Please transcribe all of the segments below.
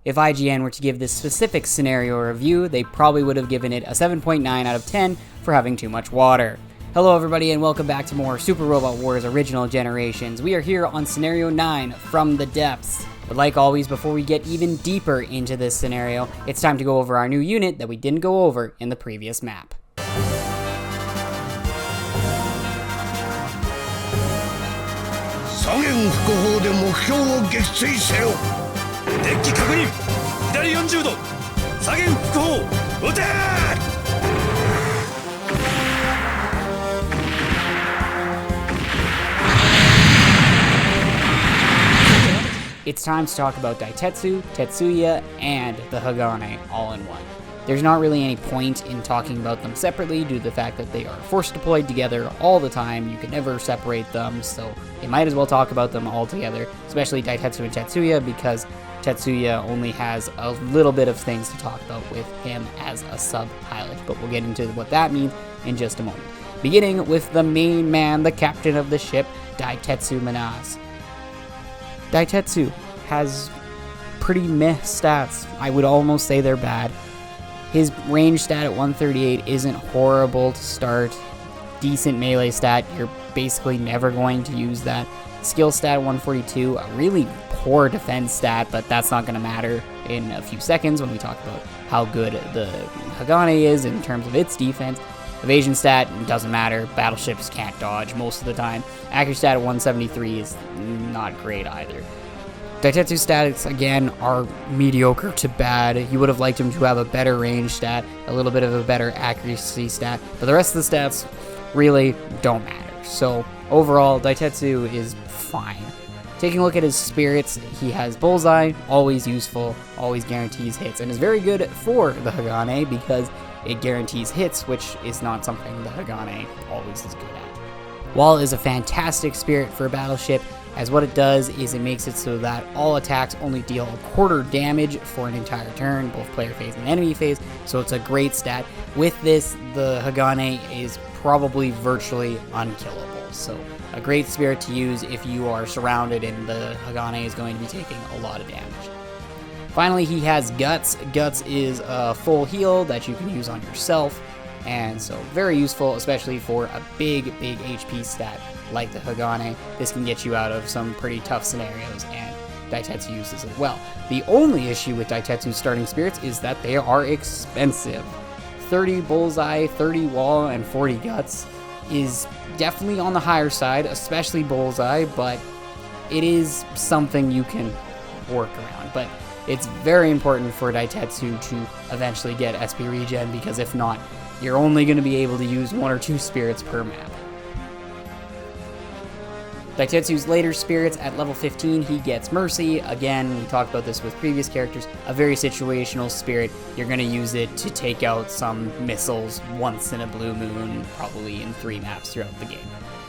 If IGN were to give this specific scenario a review, they probably would have given it a 7.9 out of 10 for having too much water. Hello everybody and welcome back to more Super Robot Wars Original Generations. We are here on Scenario 9, From the Depths. But like always, before we get even deeper into this scenario, it's time to go over our new unit that we didn't go over in the previous map. 左舷副砲で目標を撃墜せよ。デッキ確認。左40度。左舷副砲。撃て！It's time to talk about Daitetsu, Tetsuya, and the Hagane all in one. There's not really any point in talking about them separately due to the fact that they are force deployed together all the time. You can never separate them, so you might as well talk about them all together, especially Daitetsu and Tetsuya, because Tetsuya only has a little bit of things to talk about with him as a sub-pilot, but we'll get into what that means in just a moment. Beginning with the main man, the captain of the ship, Daitetsu Manase. Daitetsu has pretty meh stats. I would almost say they're bad. His range stat at 138 isn't horrible to start. Decent melee stat, you're basically never going to use that. Skill stat at 142, a really poor defense stat, but that's not going to matter in a few seconds when we talk about how good the Hagane is in terms of its defense. Evasion stat doesn't matter, battleships can't dodge most of the time. Accuracy stat at 173 is not great either. Daitetsu stats, again, are mediocre to bad. You would have liked him to have a better range stat, a little bit of a better accuracy stat, but the rest of the stats really don't matter. So overall, Daitetsu is fine. Taking a look at his spirits, he has Bullseye, always useful, always guarantees hits, and is very good for the Hagane because it guarantees hits, which is not something the Hagane always is good at. Wall is a fantastic spirit for a battleship, as what it does is it makes it so that all attacks only deal a quarter damage for an entire turn, both player phase and enemy phase, so it's a great stat. With this, the Hagane is probably virtually unkillable, so a great spirit to use if you are surrounded and the Hagane is going to be taking a lot of damage. Finally, he has Guts. Guts is a full heal that you can use on yourself, and so very useful, especially for a big HP stat like the Hagane. This can get you out of some pretty tough scenarios, and Daitetsu uses it well. The only issue with Daitetsu's starting spirits is that they are expensive. 30 Bullseye, 30 Wall, and 40 Guts is definitely on the higher side, especially Bullseye, but it is something you can work around. But it's very important for Daitetsu to eventually get SP regen, because if not, you're only going to be able to use 1 or 2 spirits per map. Daitetsu's later spirits at level 15, he gets Mercy. Again, we talked about this with previous characters, a very situational spirit. You're going to use it to take out some missiles once in a blue moon, probably in 3 maps throughout the game.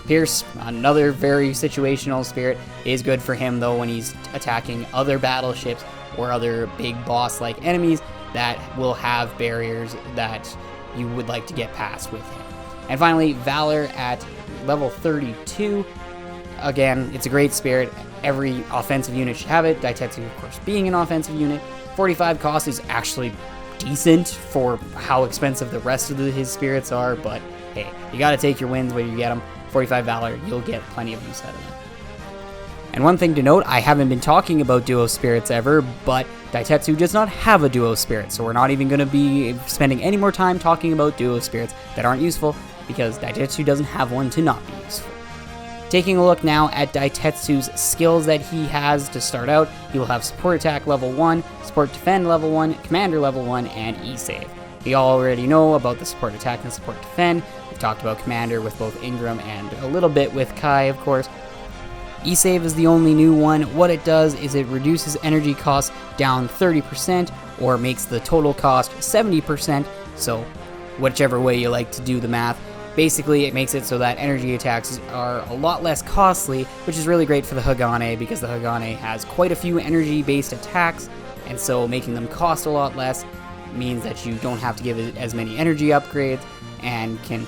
Pierce, another very situational spirit, is good for him though when he's attacking other battleships or other big boss-like enemies that will have barriers that you would like to get past with him. And finally, Valor at level 32. Again, it's a great spirit. Every offensive unit should have it. Daitetsu, of course, being an offensive unit. 45 cost is actually decent for how expensive the rest of his spirits are, but hey, you gotta take your wins when you get them. 45 Valor, you'll get plenty of use out of them. And one thing to note, I haven't been talking about duo spirits ever, but Daitetsu does not have a duo spirit, so we're not even going to be spending any more time talking about duo spirits that aren't useful, because Daitetsu doesn't have one to not be useful. Taking a look now at Daitetsu's skills that he has to start out, he will have Support Attack level 1, Support Defend level 1, Commander level 1, and E-Save. We already know about the Support Attack and Support Defend. We've talked about Commander with both Ingram and a little bit with Kai, of course. E-Save is the only new one. What it does is it reduces energy costs down 30% or makes the total cost 70%, so whichever way you like to do the math. Basically, it makes it so that energy attacks are a lot less costly, which is really great for the Hagane because the Hagane has quite a few energy-based attacks, and so making them cost a lot less means that you don't have to give it as many energy upgrades and can...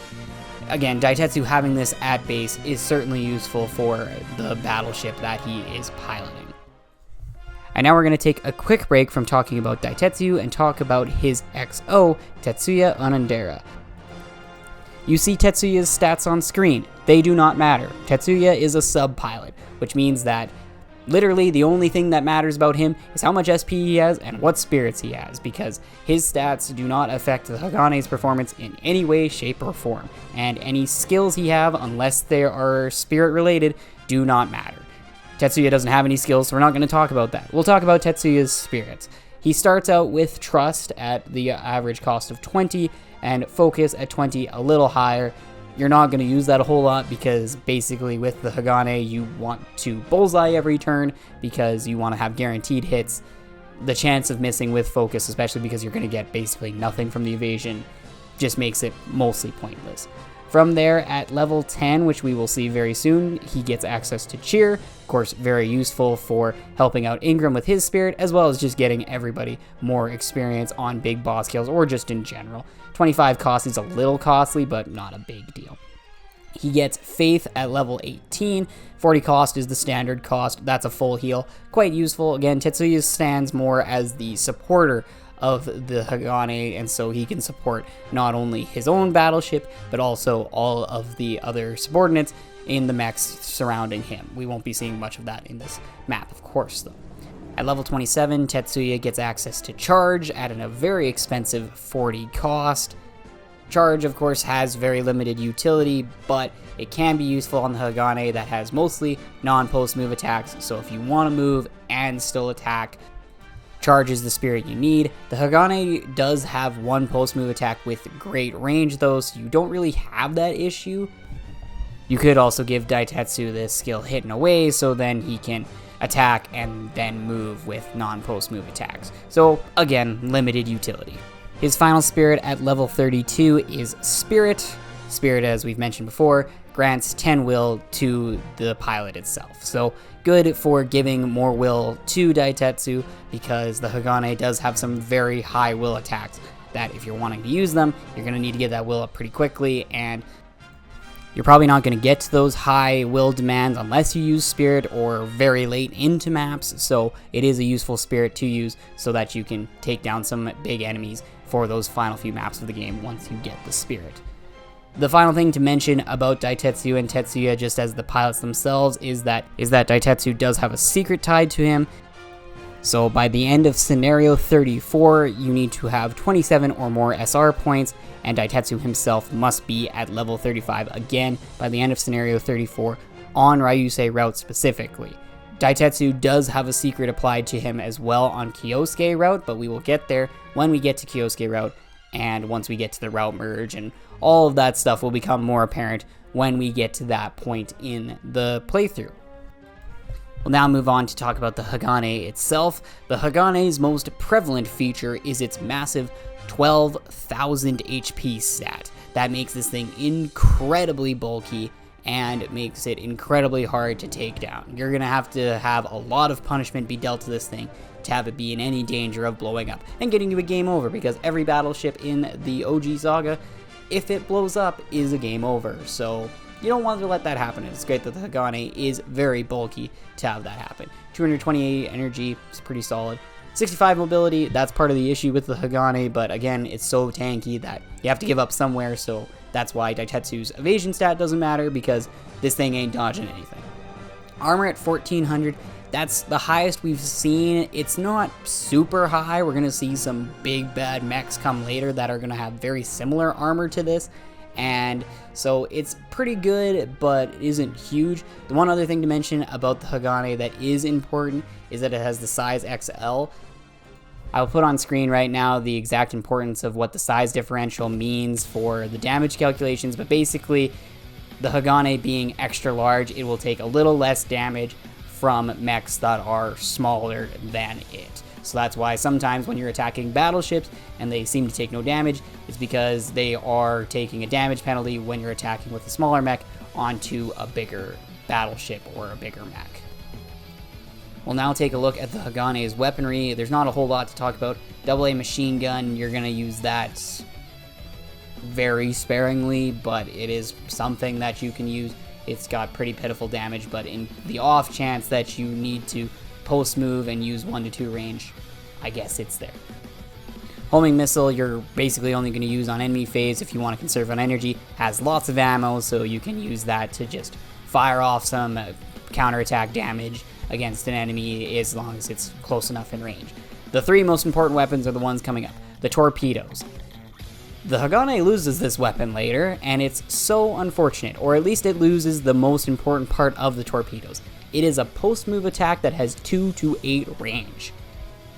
Again, Daitetsu having this at base is certainly useful for the battleship that he is piloting. And now we're going to take a quick break from talking about Daitetsu and talk about his XO, Tetsuya Onodera. You see Tetsuya's stats on screen. They do not matter. Tetsuya is a sub-pilot, which means that literally the only thing that matters about him is how much SP he has and what spirits he has, because his stats do not affect the Hagane's performance in any way, shape, or form, and any skills he have, unless they are spirit related, do not matter. Tetsuya doesn't have any skills, so we're not going to talk about that. We'll talk about Tetsuya's spirits. He starts out with Trust at the average cost of 20, and Focus at 20, a little higher. You're not going to use that a whole lot because basically with the Hagane you want to bullseye every turn because you want to have guaranteed hits. The chance of missing with Focus, especially because you're going to get basically nothing from the evasion, just makes it mostly pointless. From there, at level 10, which we will see very soon, he gets access to Cheer. Of course, very useful for helping out Ingram with his spirit, as well as just getting everybody more experience on big boss kills, or just in general. 25 cost is a little costly, but not a big deal. He gets Faith at level 18. 40 cost is the standard cost. That's a full heal. Quite useful. Again, Tetsuya stands more as the supporter of the Hagane, and so he can support not only his own battleship, but also all of the other subordinates in the mechs surrounding him. We won't be seeing much of that in this map, of course, though. At level 27, Tetsuya gets access to Charge at a very expensive 40 cost. Charge, of course, has very limited utility, but it can be useful on the Hagane that has mostly non-post move attacks, so if you want to move and still attack, Charge is the spirit you need. The Hagane does have one post move attack with great range though, so you don't really have that issue. You could also give Daitetsu this skill Hidden Away, so then he can attack and then move with non-post move attacks. So again, limited utility. His final spirit at level 32 is Spirit. Spirit, as we've mentioned before, grants 10 will to the pilot itself. So good for giving more will to Daitetsu, because the Hagane does have some very high will attacks that if you're wanting to use them, you're going to need to get that will up pretty quickly, and you're probably not going to get to those high will demands unless you use Spirit or very late into maps, so it is a useful spirit to use so that you can take down some big enemies for those final few maps of the game once you get the Spirit. The final thing to mention about Daitetsu and Tetsuya, just as the pilots themselves, is that Daitetsu does have a secret tied to him. So by the end of scenario 34, you need to have 27 or more SR points, and Daitetsu himself must be at level 35 again by the end of scenario 34 on Ryusei route specifically. Daitetsu does have a secret applied to him as well on Kyosuke route, but we will get there when we get to Kyosuke route, and once we get to the route merge, and all of that stuff will become more apparent when we get to that point in the playthrough. We'll now move on to talk about the Hagane itself. The Hagane's most prevalent feature is its massive 12,000 HP stat. That makes this thing incredibly bulky and makes it incredibly hard to take down. You're going to have a lot of punishment be dealt to this thing to have it be in any danger of blowing up and getting to a game over, because every battleship in the OG saga, if it blows up, is a game over. So you don't want to let that happen. It's great that the Hagane is very bulky to have that happen. 228 energy is pretty solid. 65 mobility, that's part of the issue with the Hagane, but again, it's so tanky that you have to give up somewhere, so that's why Daitetsu's evasion stat doesn't matter, because this thing ain't dodging anything. Armor at 1400, that's the highest we've seen. It's not super high. We're going to see some big bad mechs come later that are going to have very similar armor to this, and so it's pretty good, but it isn't huge. The one other thing to mention about the Hagane that is important is that it has the size XL. I'll put on screen right now the exact importance of what the size differential means for the damage calculations, but basically the Hagane being extra large, it will take a little less damage from mechs that are smaller than it. So that's why sometimes when you're attacking battleships and they seem to take no damage, it's because they are taking a damage penalty when you're attacking with a smaller mech onto a bigger battleship or a bigger mech. We'll now take a look at the Hagane's weaponry. There's not a whole lot to talk about. AA machine gun, you're going to use that very sparingly, but it is something that you can use. It's got pretty pitiful damage, but in the off chance that you need to post move and use 1 to 2 range, I guess it's there. Homing missile, you're basically only going to use on enemy phase if you want to conserve on energy. Has lots of ammo, so you can use that to just fire off some counterattack damage against an enemy as long as it's close enough in range. The 3 most important weapons are the ones coming up. The torpedoes. The Hagane loses this weapon later, and it's so unfortunate, or at least it loses the most important part of the torpedoes. It is a post-move attack that has 2 to 8 range.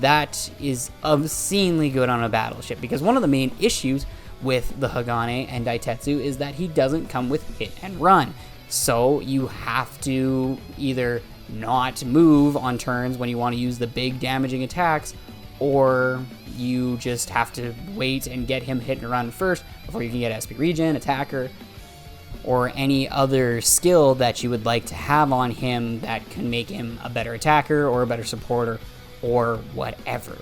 That is obscenely good on a battleship, because one of the main issues with the Hagane and Daitetsu is that he doesn't come with hit and run. So you have to either not move on turns when you want to use the big damaging attacks, or you just have to wait and get him hit and run first before you can get SP regen, attacker, or any other skill that you would like to have on him that can make him a better attacker or a better supporter or whatever.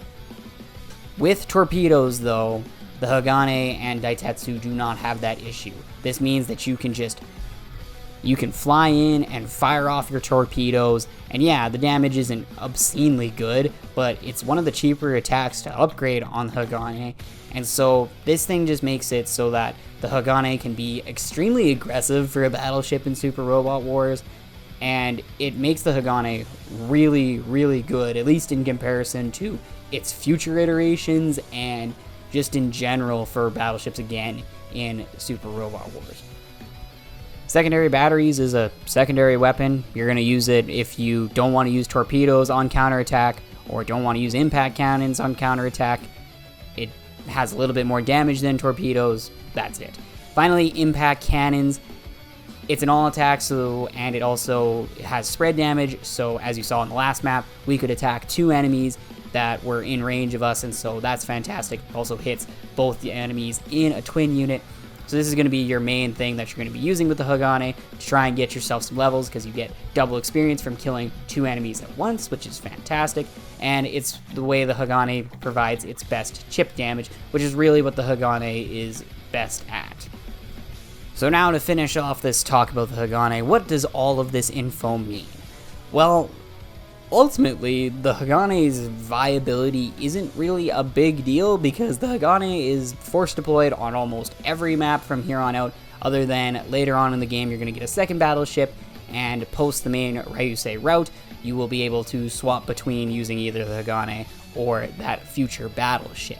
With torpedoes though, the Hagane and Daitetsu do not have that issue. This means that you can fly in and fire off your torpedoes, and yeah, the damage isn't obscenely good, but it's one of the cheaper attacks to upgrade on the Hagane, and so this thing just makes it so that the Hagane can be extremely aggressive for a battleship in Super Robot Wars, and it makes the Hagane really, really good, at least in comparison to its future iterations and just in general for battleships again in Super Robot Wars. Secondary batteries is a secondary weapon. You're going to use it if you don't want to use torpedoes on counterattack or don't want to use impact cannons on counterattack. It has a little bit more damage than torpedoes. That's it. Finally, impact cannons. It's an all attack, and it also has spread damage, so as you saw in the last map, we could attack 2 enemies that were in range of us, and so that's fantastic. It also hits both the enemies in a twin unit. So this is going to be your main thing that you're going to be using with the Hagane to try and get yourself some levels, because you get double experience from killing 2 enemies at once, which is fantastic. And it's the way the Hagane provides its best chip damage, which is really what the Hagane is best at. So now to finish off this talk about the Hagane, what does all of this info mean? Well, ultimately, the Hagane's viability isn't really a big deal because the Hagane is force deployed on almost every map from here on out, other than later on in the game you're going to get a second battleship, and post the main Ryusei route, you will be able to swap between using either the Hagane or that future battleship.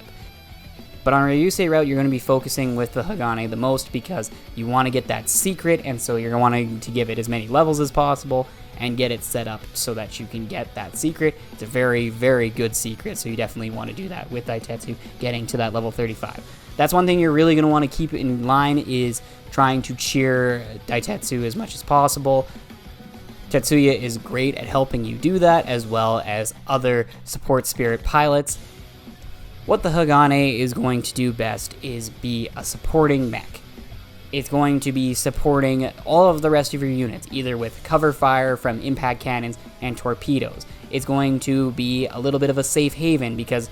But on Ryusei route, you're going to be focusing with the Hagane the most because you want to get that secret, and so you're wanting to give it as many levels as possible and get it set up so that you can get that secret. It's a very, very good secret, so you definitely want to do that with Daitetsu, getting to that level 35. That's one thing you're really going to want to keep in line, is trying to cheer Daitetsu as much as possible. Tetsuya is great at helping you do that, as well as other support spirit pilots. What the Hagane is going to do best is be a supporting mech. It's going to be supporting all of the rest of your units, either with cover fire from impact cannons and torpedoes. It's going to be a little bit of a safe haven because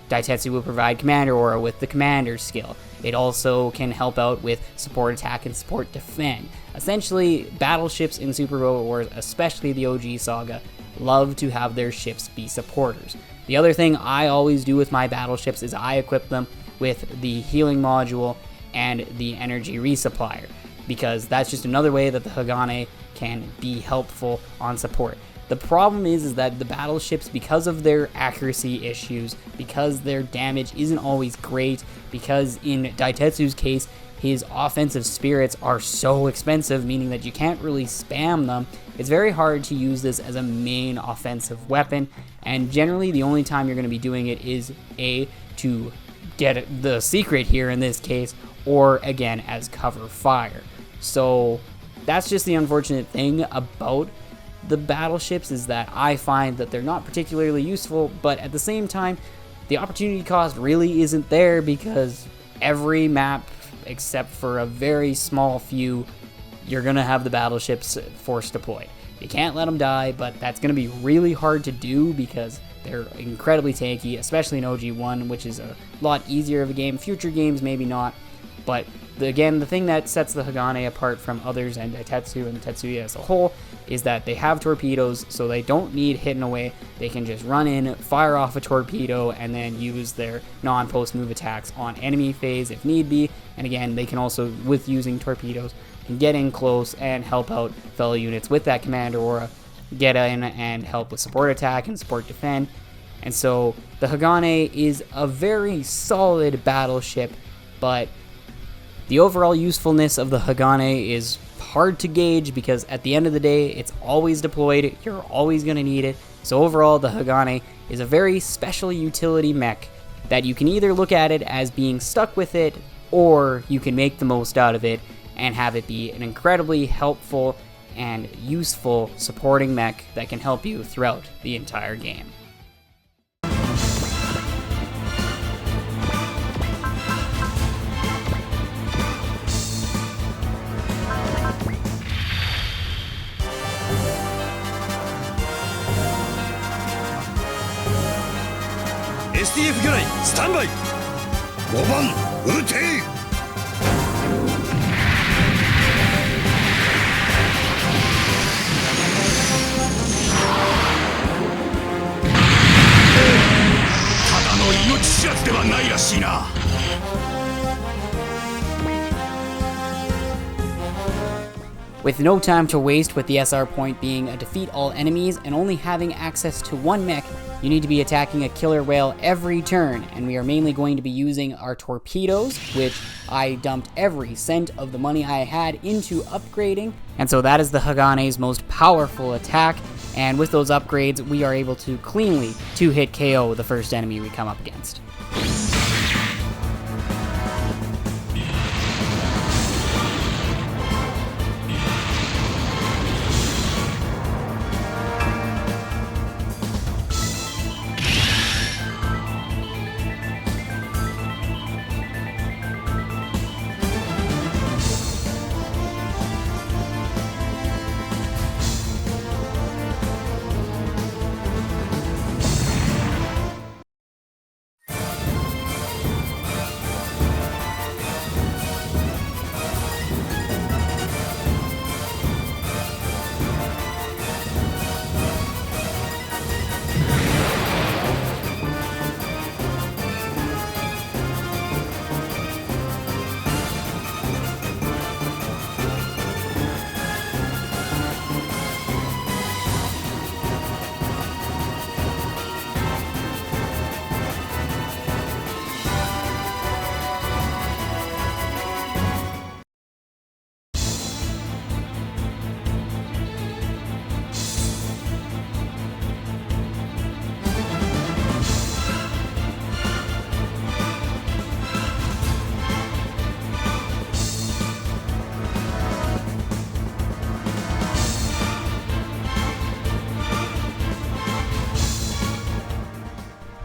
Daitetsu will provide Commander Aura with the Commander skill. It also can help out with support attack and support defend. Essentially, battleships in Super Robot Wars, especially the OG Saga, love to have their ships be supporters. The other thing I always do with my battleships is I equip them with the healing module and the energy resupplier, because that's just another way that the Hagane can be helpful on support. The problem is that the battleships, because of their accuracy issues, because their damage isn't always great, because in Daitetsu's case, his offensive spirits are so expensive, meaning that you can't really spam them, it's very hard to use this as a main offensive weapon, and generally the only time you're going to be doing it is to get the secret here in this case, or again as cover fire. So that's just the unfortunate thing about the battleships, is that I find that they're not particularly useful, but at the same time the opportunity cost really isn't there, because every map except for a very small few, you're gonna have the battleships force deployed. You can't let them die, but that's gonna be really hard to do because they're incredibly tanky, especially in OG1, which is a lot easier of a game. Future games maybe not, but Again, the thing that sets the Hagane apart from others and Daitetsu and Tetsuya as a whole is that they have torpedoes, so they don't need hidden away. They can just run in, fire off a torpedo, and then use their non-post move attacks on enemy phase if need be. And again, they can also, with using torpedoes, can get in close and help out fellow units with that Commander Aura, get in and help with support attack and support defend. And so the Hagane is a very solid battleship, but the overall usefulness of the Hagane is hard to gauge because at the end of the day, it's always deployed, you're always going to need it. So overall, the Hagane is a very special utility mech that you can either look at it as being stuck with it, or you can make the most out of it and have it be an incredibly helpful and useful supporting mech that can help you throughout the entire game. STF 魚雷スタンバイ5番撃てただの命知らずではないらしいな。With no time to waste, with the SR point being a defeat all enemies and only having access to one mech, you need to be attacking a killer whale every turn, and we are mainly going to be using our torpedoes, which I dumped every cent of the money I had into upgrading, and so that is the Hagane's most powerful attack, and with those upgrades, we are able to cleanly 2-hit KO the first enemy we come up against.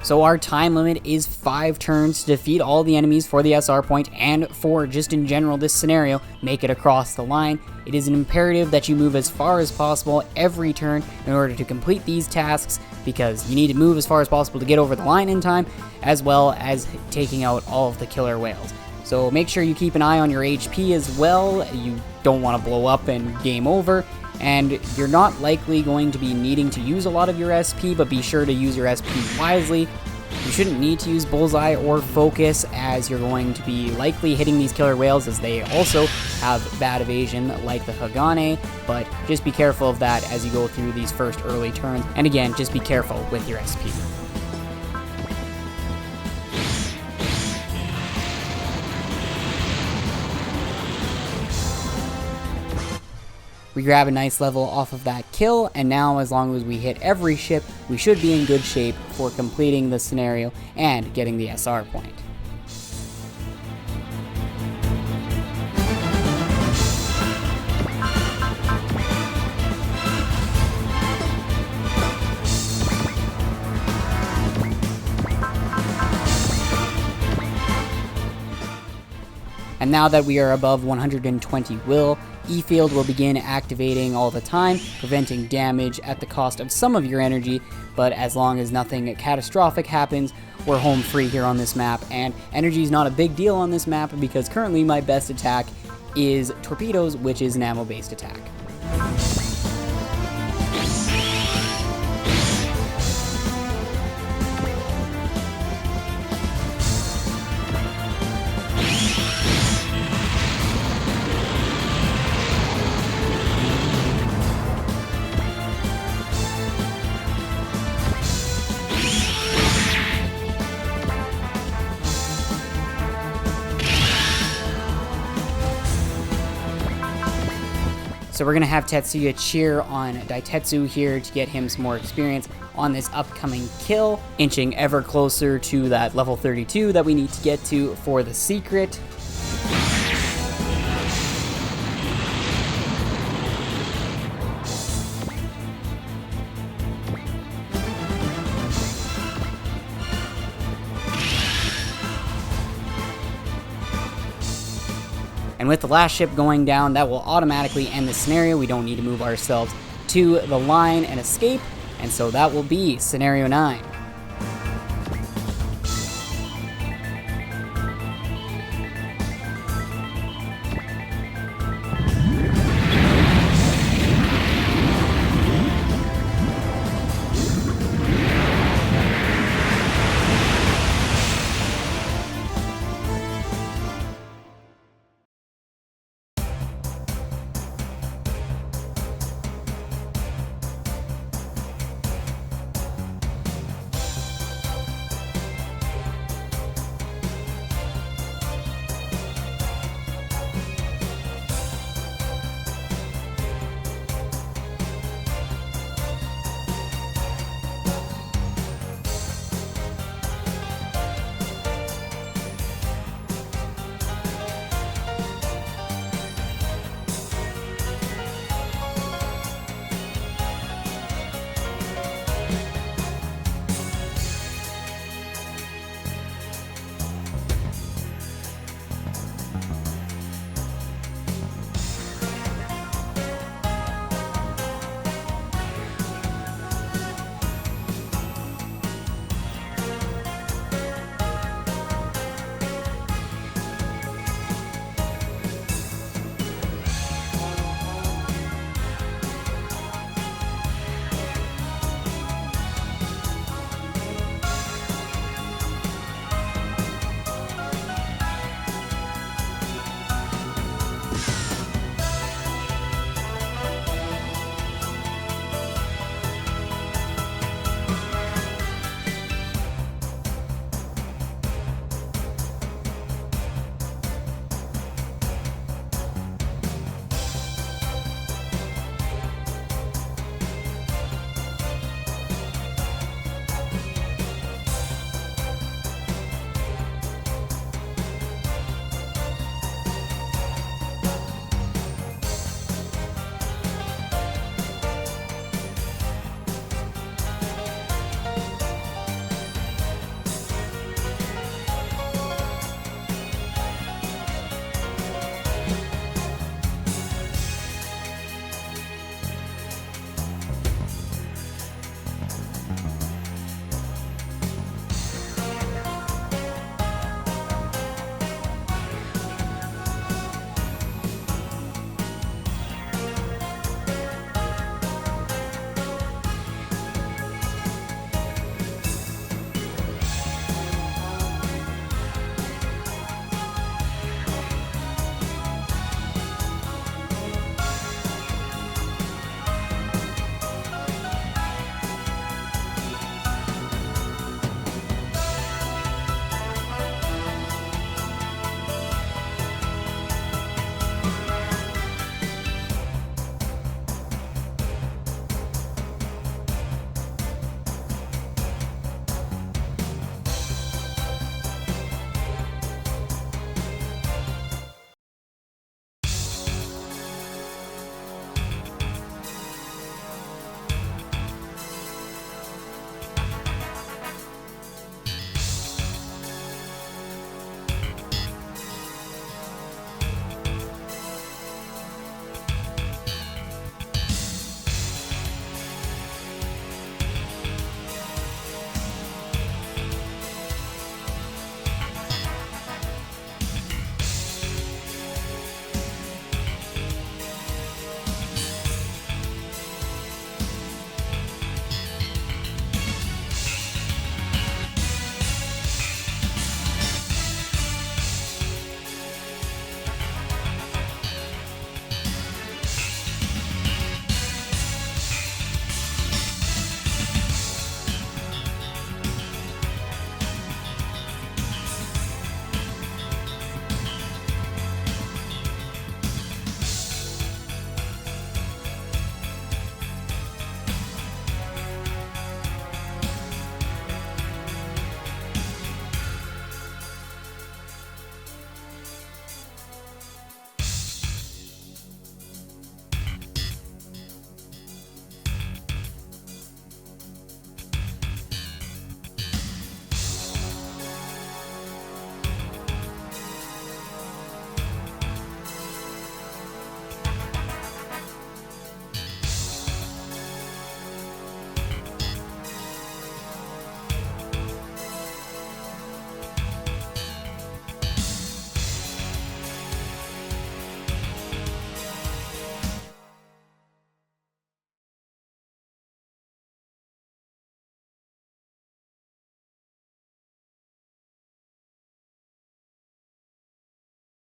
So our time limit is 5 turns to defeat all the enemies for the SR point and for just in general this scenario, make it across the line. It is an imperative that you move as far as possible every turn in order to complete these tasks, because you need to move as far as possible to get over the line in time, as well as taking out all of the killer whales. So make sure you keep an eye on your HP as well. You don't want to blow up and game over. And you're not likely going to be needing to use a lot of your SP, but be sure to use your SP wisely. You shouldn't need to use Bullseye or Focus, as you're going to be likely hitting these killer whales, as they also have bad evasion like the Hagane, but just be careful of that as you go through these first early turns. And again, just be careful with your SP. We grab a nice level off of that kill, and now as long as we hit every ship, we should be in good shape for completing the scenario and getting the SR point. And now that we are above 120 will, E-Field will begin activating all the time, preventing damage at the cost of some of your energy, but as long as nothing catastrophic happens, we're home free here on this map, and energy is not a big deal on this map because currently my best attack is torpedoes, which is an ammo-based attack. So we're going to have Tetsuya cheer on Daitetsu here to get him some more experience on this upcoming kill, inching ever closer to that level 32 that we need to get to for the secret. And with the last ship going down, that will automatically end the scenario. We don't need to move ourselves to the line and escape. And so that will be Scenario 9.